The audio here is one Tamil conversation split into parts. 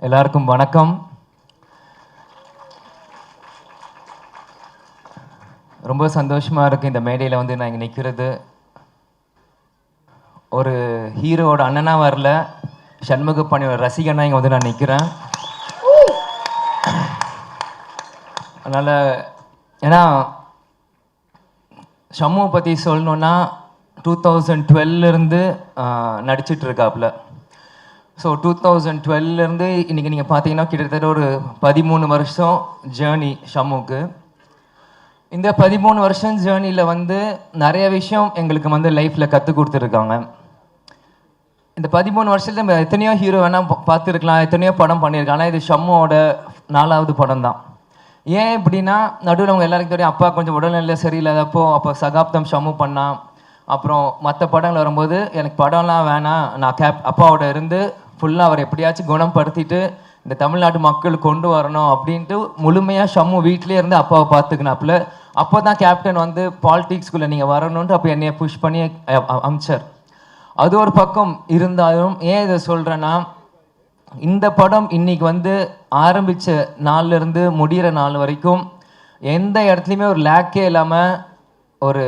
எல்லாருக்கும் வணக்கம். ரொம்ப சந்தோஷமா இருக்கு இந்த மேடையில் வந்து நான் இங்கே நிற்கிறது. ஒரு ஹீரோவோட அண்ணனா வரல, சண்முகப்பாணியோட ரசிகனா இங்கே வந்து நான் நிற்கிறேன். அதனால் ஏன்னா ஷம்முவை பற்றி சொல்லணுன்னா 2012 நடிச்சிட்டு இருக்காப்புல. ஸோ 2012 இன்றைக்கி நீங்கள் பார்த்தீங்கன்னா கிட்டத்தட்ட ஒரு 13 வருஷம் ஜேர்னி ஷம்முக்கு. இந்த 13 வருஷம் ஜேர்னியில் வந்து நிறைய விஷயம் எங்களுக்கு வந்து லைஃப்பில் கற்றுக் கொடுத்துருக்காங்க. இந்த 13 வருஷத்தில் நம்ம எத்தனையோ ஹீரோ வேணால் பார்த்துருக்கலாம், எத்தனையோ படம் பண்ணியிருக்காங்க. ஆனால் இது ஷம்முவோட 4வது படம் தான். ஏன் இப்படின்னா, நடுவில் அவங்க எல்லாருக்கும் தெரியும், அப்பா கொஞ்சம் உடல்நிலை சரியில்லாதப்போ அப்போ சகாப்தம் ஷம்மு பண்ணான். அப்புறம் மற்ற படங்கள் வரும்போது எனக்கு படம்லாம் வேணாம், நான் அப்பாவோட இருந்து ஃபுல்லாக அவர் எப்படியாச்சும் குணப்படுத்திட்டு இந்த தமிழ்நாட்டு மக்கள் கொண்டு வரணும் அப்படின்ட்டு முழுமையாக ஷம்மு வீட்டிலே இருந்து அப்பாவை பார்த்துக்கினாப்புல. அப்போ தான் கேப்டன் வந்து பாலிடிக்ஸ்குள்ளே நீங்கள் வரணுன்ட்டு அப்போ என்னைய புஷ் பண்ணி அமிச்சார். அது ஒரு பக்கம் இருந்தாலும் ஏன் இதை சொல்கிறேன்னா, இந்த படம் இன்னைக்கு வந்து ஆரம்பித்த நாள்லேருந்து முடிகிற நாள் வரைக்கும் எந்த இடத்துலையுமே ஒரு லேக்கே இல்லாமல் ஒரு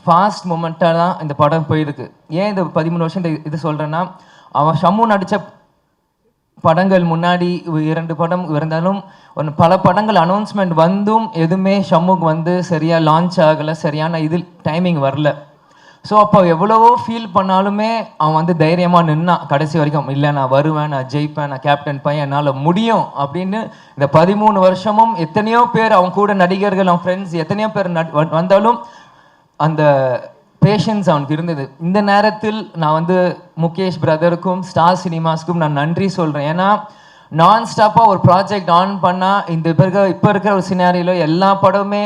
ஃபாஸ்ட் மூமெண்ட்டாக தான் இந்த படம் போயிருக்கு. ஏன் இந்த 13 வருஷம் இது சொல்கிறேன்னா, அவன் ஷம்மு நடித்த படங்கள் முன்னாடி 2 படம் இருந்தாலும் பல படங்கள் அனௌன்ஸ்மெண்ட் வந்தும் எதுவுமே ஷம்முக்கு வந்து சரியாக லான்ச் ஆகலை, சரியான இது டைமிங் வரல. ஸோ அப்போ எவ்வளவோ ஃபீல் பண்ணாலுமே அவன் வந்து தைரியமாக நின்னான் கடைசி வரைக்கும். இல்லை, நான் வருவேன், நான் ஜெயிப்பேன், நான் கேப்டன் பையன், என்னால் முடியும் அப்படின்னு. இந்த 13 வருஷமும் எத்தனையோ பேர் அவன் கூட நடிகர்கள், அவன் ஃப்ரெண்ட்ஸ் எத்தனையோ பேர் வந்தாலும் அந்த பேஷன்ஸ் அவனுக்கு இருந்தது. இந்த நேரத்தில் நான் வந்து முகேஷ் பிரதருக்கும் ஸ்டார் சினிமாஸ்க்கும் நான் நன்றி சொல்கிறேன். ஏன்னா நான் ஸ்டாப்பாக ஒரு ப்ராஜெக்ட் ஆன் பண்ணால் இப்போ இருக்கிற ஒரு சினாரியில் எல்லா படமுமே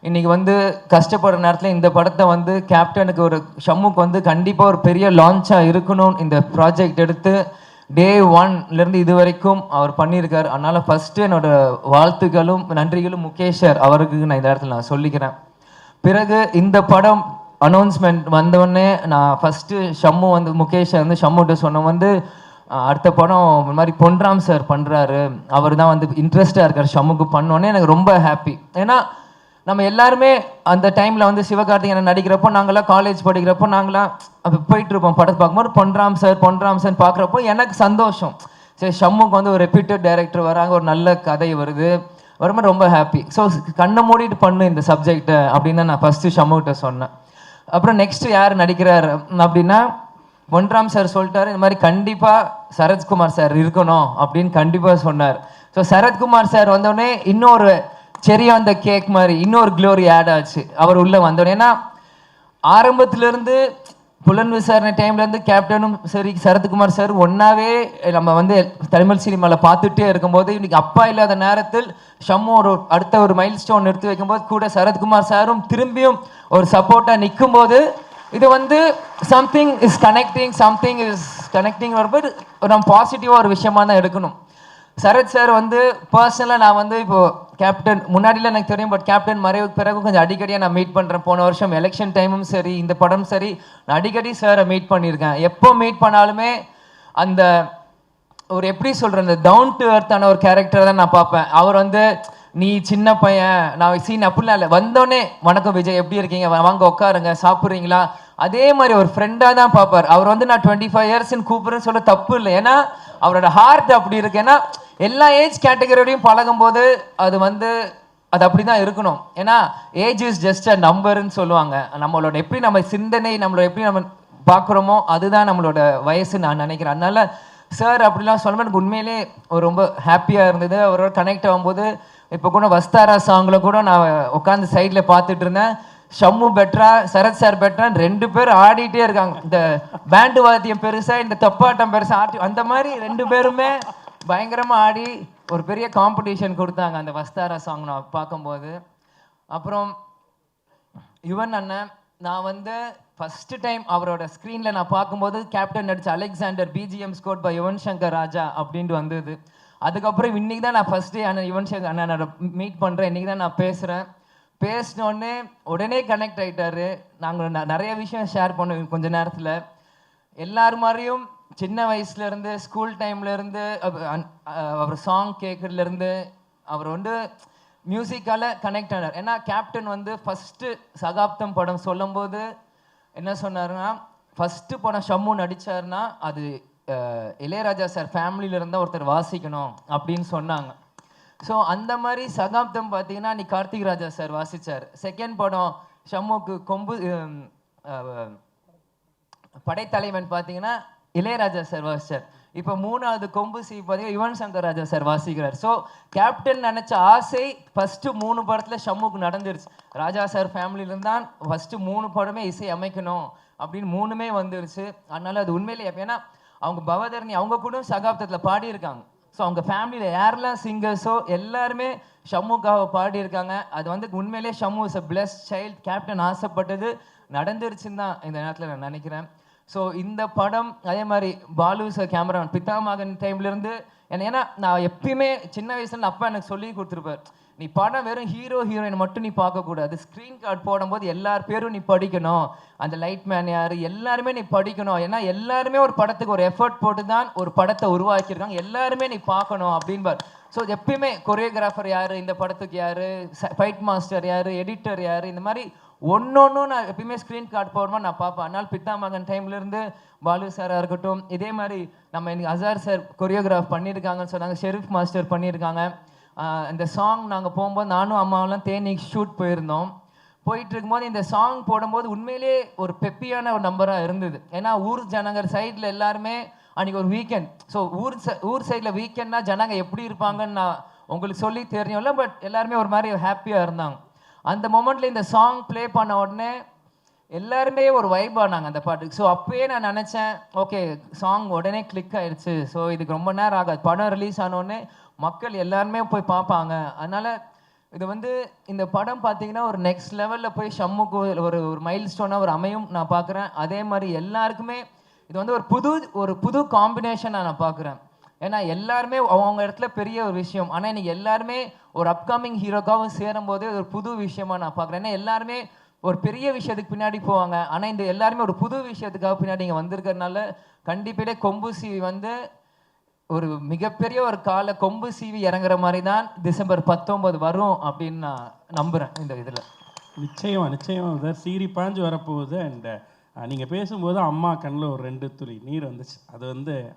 இன்றைக்கி வந்து கஷ்டப்படுற நேரத்தில் இந்த படத்தை வந்து கேப்டனுக்கு ஒரு ஷம்முக்கு வந்து கண்டிப்பாக ஒரு பெரிய லான்ச்சாக இருக்கணும் இந்த ப்ராஜெக்ட் எடுத்து டே 1லேருந்து இது வரைக்கும் அவர் பண்ணியிருக்கார். அதனால் ஃபஸ்ட்டு என்னோடய வாழ்த்துக்களும் நன்றிகளும் முகேஷ் சார் அவருக்கு நான் இந்த இடத்துல நான் சொல்லிக்கிறேன். பிறகு இந்த படம் அனௌன்ஸ்மெண்ட் வந்தோடனே நான் ஃபஸ்ட்டு ஷம்மு வந்து முகேஷ் வந்து ஷம்முகிட்ட சொன்ன வந்து அடுத்த படம் இந்த மாதிரி பொன்ராம் சார் பண்ணுறாரு, அவர் தான் வந்து இன்ட்ரெஸ்டாக இருக்கார் ஷம்முக்கு பண்ணோன்னே எனக்கு ரொம்ப ஹாப்பி. ஏன்னா நம்ம எல்லாருமே அந்த டைமில் வந்து சிவகார்த்திகேயன் நடிக்கிறப்போ நாங்களாம் காலேஜ் படிக்கிறப்போ நாங்களாம் அப்போ போயிட்டுருப்போம் படத்தை பார்க்கும்போது பொன்ராம் சார் பார்க்குறப்போ எனக்கு சந்தோஷம். சரி, ஷம்முக்கு வந்து ஒரு ரெப்யூட்டட் டைரக்டர் வராங்க, ஒரு நல்ல கதை வருது, வரும்போது ரொம்ப ஹாப்பி. ஸோ கண்ணை மூடிட்டு பண்ணு இந்த சப்ஜெக்டை அப்படின்னு நான் ஃபஸ்ட்டு ஷம்முகிட்ட சொன்னேன். அப்புறம் நெக்ஸ்ட்டு யார் நடிக்கிறார் அப்படின்னா பொன்ராம் சார் சொல்லிட்டாரு, இந்த மாதிரி கண்டிப்பாக சரத்குமார் சார் இருக்கணும் அப்படின்னு கண்டிப்பாக சொன்னார். ஸோ சரத்குமார் சார் வந்தோடனே இன்னொரு செரி அந்த கேக் மாதிரி இன்னொரு க்ளோரி ஆட் ஆச்சு அவர் உள்ளே வந்தோடனே. ஏன்னா ஆரம்பத்துலேருந்து புலன் விசாரணை டைம்லேருந்து கேப்டனும் சரி சரத்குமார் சார் ஒன்றாவே நம்ம வந்து தமிழ் சினிமாவில் பார்த்துட்டே இருக்கும்போது இன்றைக்கி அப்பா இல்லாத நேரத்தில் ஷம்மு அடுத்த ஒரு மைல் ஸ்டோன் எடுத்து வைக்கும்போது கூட சரத்குமார் சாரும் திரும்பியும் ஒரு சப்போர்ட்டாக நிற்கும்போது இது வந்து சம்திங் இஸ் கனெக்டிங் வரும்போது நம்ம பாசிட்டிவாக ஒரு விஷயமா தான் எடுக்கணும். சரத் சார் வந்து பர்சனலாக நான் வந்து இப்போது கேப்டன் முன்னாடியில் எனக்கு தெரியும், பட் கேப்டன் மறைவுக்கு பிறகு கொஞ்சம் அடிக்கடியாக நான் மீட் பண்ணுறேன். போன வருஷம் எலெக்ஷன் டைமும் சரி, இந்த படம் சரி, நான் அடிக்கடி சாரை மீட் பண்ணியிருக்கேன். எப்போ மீட் பண்ணாலுமே அந்த ஒரு எப்படி சொல்கிறேன், அந்த டவுன் டு எர்த்தான ஒரு கேரக்டர் தான் நான் பார்ப்பேன். அவர் வந்து நீ சின்ன பையன் நான் சீன் அப்படிலாம் இல்லை, வந்தோடனே வணக்கம் விஜய் எப்படி இருக்கீங்க, வாங்க உட்காருங்க, சாப்பிட்றீங்களா, அதே மாதிரி ஒரு ஃப்ரெண்டாக தான் பார்ப்பார். அவர் வந்து நான் 25 இயர்ஸ்ன்னு கூப்பிட்றேன்னு சொல்ல தப்பு இல்லை, ஏன்னா அவரோட ஹார்ட் அப்படி இருக்கு. ஏன்னா எல்லா ஏஜ் கேட்டகரியோடையும் பழகும் போது அது அப்படி தான் இருக்கணும். ஏன்னா ஏஜ் இஸ் ஜஸ்ட் அ நம்பர்ன்னு சொல்லுவாங்க. நம்மளோட எப்படி நம்ம சிந்தனை நம்மளோட எப்படி நம்ம பார்க்குறோமோ அதுதான் நம்மளோட வயசு நான் நினைக்கிறேன். அதனால சார் அப்படிலாம் சொல்லும்போது எனக்கு உண்மையிலே ஒரு ரொம்ப ஹாப்பியாக இருந்தது. அவரோட கனெக்ட் ஆகும்போது இப்போ கூட வஸ்தாரா சாங்கில் கூட நான் உட்காந்து சைடில் பார்த்துட்டு இருந்தேன். ஷம்மு பெட்ரா சரத் சார் பெட்ரான்னு 2 பேர் ஆடிட்டே இருக்காங்க. இந்த பேண்டு வாத்தியம் பெருசாக இந்த தப்பாட்டம் பெருசாக அந்த மாதிரி 2 பேருமே பயங்கரமாக ஆடி ஒரு பெரிய காம்படிஷன் கொடுத்தாங்க அந்த வஸ்தாரா சாங் நான் பார்க்கும்போது. அப்புறம் யுவன் அண்ணன் நான் வந்து ஃபஸ்ட்டு டைம் அவரோட ஸ்க்ரீனில் நான் பார்க்கும்போது கேப்டன் நடித்த Alexander BGM score by Yuvan Shankar Raja அப்படின்ட்டு வந்தது. அதுக்கப்புறம் இன்றைக்கி தான் நான் ஃபஸ்ட்டு அண்ணன் யுவன் சங்கர் அண்ணனோட மீட் பண்ணுறேன். இன்றைக்கி தான் நான் பேசுகிறேன். பேசினோடனே உடனே கனெக்ட் ஆகிட்டாரு. நாங்கள் நிறைய விஷயம் ஷேர் பண்ணுவோம் கொஞ்ச நேரத்தில். எல்லார் மாதிரியும் சின்ன வயசுலேருந்து ஸ்கூல் டைம்லேருந்து அவர் சாங் கேட்குறதுலேருந்து அவர் வந்து மியூசிக்கால் கனெக்ட் ஆனார். ஏன்னா கேப்டன் வந்து ஃபஸ்ட்டு சகாப்தம் படம் சொல்லும்போது என்ன சொன்னார்னா, ஃபஸ்ட்டு படம் ஷம்மு நடித்தார்னா அது இளையராஜா சார் ஃபேமிலியிலேருந்து ஒருத்தர் வாசிக்கணும் அப்படின்னு சொன்னாங்க. ஸோ அந்த மாதிரி சகாப்தம் பார்த்தீங்கன்னா நீ கார்த்திக் ராஜா சார் வாசித்தார். செகண்ட் படம் ஷம்முக்கு கொம்பு படைத்தலைவன் பார்த்தீங்கன்னா இளையராஜா சார் வாசிச்சார். இப்போ மூணாவது கொம்பு சி பார்த்தீங்கன்னா யுவன் சங்கர் ராஜா சார் வாசிக்கிறார். ஸோ கேப்டன் நினச்ச ஆசை ஃபஸ்ட்டு 3 படத்தில் ஷம்முக்கு நடந்துருச்சு. ராஜா சார் ஃபேமிலியிலேருந்து தான் ஃபஸ்ட்டு 3 படமே இசை அமைக்கணும் அப்படின்னு 3மே வந்துருச்சு. அதனால அது உண்மையிலேயே ஏன்னா அவங்க பவதரணி அவங்க கூட சகாப்தத்தில் பாடியிருக்காங்க. ஸோ அவங்க ஃபேமிலியில் யாரெல்லாம் சிங்கர்ஸோ எல்லாருமே ஷம்முக்காக பாடியிருக்காங்க. அது வந்து உண்மையிலே Shammu is a blessed child. Captain ஆசைப்பட்டது நடந்துருச்சுன்னு தான் இந்த நேரத்தில் நான் நினைக்கிறேன். ஸோ இந்த படம் அதே மாதிரி பாலு சார் கேமராமேன் பிதாமகன் டைம்லேருந்து ஏன்னா நான் எப்பயுமே சின்ன வயசுல அப்பா எனக்கு சொல்லி கொடுத்துருப்பார், நீ படம் வெறும் ஹீரோ ஹீரோயின் மட்டும் நீ பார்க்கக்கூடாது, ஸ்க்ரீன் கார்டு போடும்போது எல்லார் பேரும் நீ படிக்கணும், அந்த லைட் மேன் யார் எல்லாருமே நீ படிக்கணும். ஏன்னா எல்லாருமே ஒரு படத்துக்கு ஒரு எஃபர்ட் போட்டு தான் ஒரு படத்தை உருவாக்கியிருக்காங்க, எல்லாருமே நீ பார்க்கணும் அப்படின்பார். ஸோ எப்பயுமே கொரியோகிராஃபர் யார், இந்த படத்துக்கு யார், ஃபைட் மாஸ்டர் யார், எடிட்டர் யார், இந்த மாதிரி ஒன்னொன்னும் நான் எப்பயுமே ஸ்க்ரீன் கார்டு போடும்போது நான் பார்ப்பேன். அதனால் பித்தாமகன் டைம்லேருந்து பாலு சாராக இருக்கட்டும், இதே மாதிரி நம்ம எனக்கு அசார் சார் கொரியோகிராஃப் பண்ணியிருக்காங்கன்னு சொன்னாங்க, ஷெரீஃப் மாஸ்டர் பண்ணியிருக்காங்க. இந்த சாங் நாங்கள் போகும்போது நானும் அம்மாவெல்லாம் தேனி ஷூட் போயிருந்தோம். போயிட்டு இருக்கும்போது இந்த சாங் போடும்போது உண்மையிலே ஒரு பெப்பியான ஒரு நம்பராக இருந்தது. ஏன்னா ஊர் ஜனங்கர் சைடில் எல்லாருமே அன்றைக்கி ஒரு வீக்கெண்ட். ஸோ ஊர் சைடில் வீக்கெண்ட்னா ஜனங்க எப்படி இருப்பாங்கன்னு நான் உங்களுக்கு சொல்லி தெரியும்ல, பட் எல்லாருமே ஒரு மாதிரி ஹாப்பியாக இருந்தாங்க. அந்த மொமெண்ட்டில் இந்த சாங் ப்ளே பண்ண உடனே எல்லாருமே ஒரு வைப் ஆனாங்க அந்த பாட்டுக்கு. ஸோ அப்போயே நான் நினச்சேன், ஓகே சாங் உடனே கிளிக் ஆயிடுச்சு, ஸோ இதுக்கு ரொம்ப நேரம் ஆகாது, படம் ரிலீஸ் ஆனோடனே மக்கள் எல்லாருமே போய் பார்ப்பாங்க. அதனால் இது வந்து இந்த படம் பார்த்தீங்கன்னா ஒரு நெக்ஸ்ட் லெவலில் போய் ஷம்முக்கு ஒரு மைல் ஸ்டோனாக ஒரு அமையும் நான் பார்க்குறேன். அதே மாதிரி எல்லாருக்குமே இது வந்து ஒரு புது காம்பினேஷனாக நான் பார்க்குறேன். ஏன்னா எல்லாருமே அவங்க இடத்துல பெரிய ஒரு விஷயம், ஆனால் இன்னைக்கு எல்லாருமே ஒரு அப்கமிங் ஹீரோக்காகவும் சேரும் போது ஒரு புது விஷயமா நான் பார்க்குறேன். ஏன்னா எல்லாருமே ஒரு பெரிய விஷயத்துக்கு பின்னாடி போவாங்க, ஆனால் இந்த எல்லாருமே ஒரு புது விஷயத்துக்காக பின்னாடி இங்கே வந்திருக்கிறதுனால கண்டிப்பாக கொம்பு சீவி வந்து ஒரு மிகப்பெரிய ஒரு கொம்பு சீவி இறங்குற மாதிரி தான் டிசம்பர் 19 வரும் அப்படின்னு நான் நம்புகிறேன். இந்த இதில் நிச்சயமாக சீரி பாஞ்சு வரப்போகுது. அண்ட் நீங்கள் பேசும்போது அம்மா கண்ணில் ஒரு 2 துளி நீர் வந்துச்சு.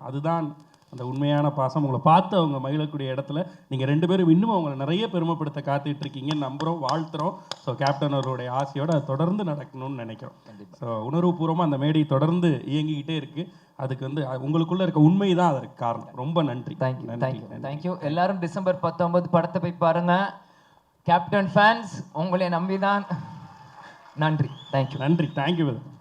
அதுதான் அந்த உண்மையான பாசம். உங்களை பார்த்து அவங்க மகிழக்கூடிய இடத்துல நீங்கள் 2 பேரும் இன்னும் அவங்களை நிறைய பெருமைப்படுத்த காத்துட்டு இருக்கீங்கன்னு நம்புகிறோம், வாழ்த்துறோம். ஸோ கேப்டன் அவருடைய ஆசையோடு அது தொடர்ந்து நடக்கணும்னு நினைக்கிறோம். ஸோ உணர்வுபூர்வமாக அந்த மேடை தொடர்ந்து இயங்கிக்கிட்டே இருக்குது. அதுக்கு வந்து உங்களுக்குள்ளே இருக்க உண்மை தான் அதற்கு காரணம். ரொம்ப நன்றி. தேங்க்யூ. எல்லாரும் டிசம்பர் 19 படத்தை போய் பாருங்கள். கேப்டன் ஃபேன்ஸ் உங்களை நம்பி தான். நன்றி. தேங்க்யூ. தேங்க்யூ.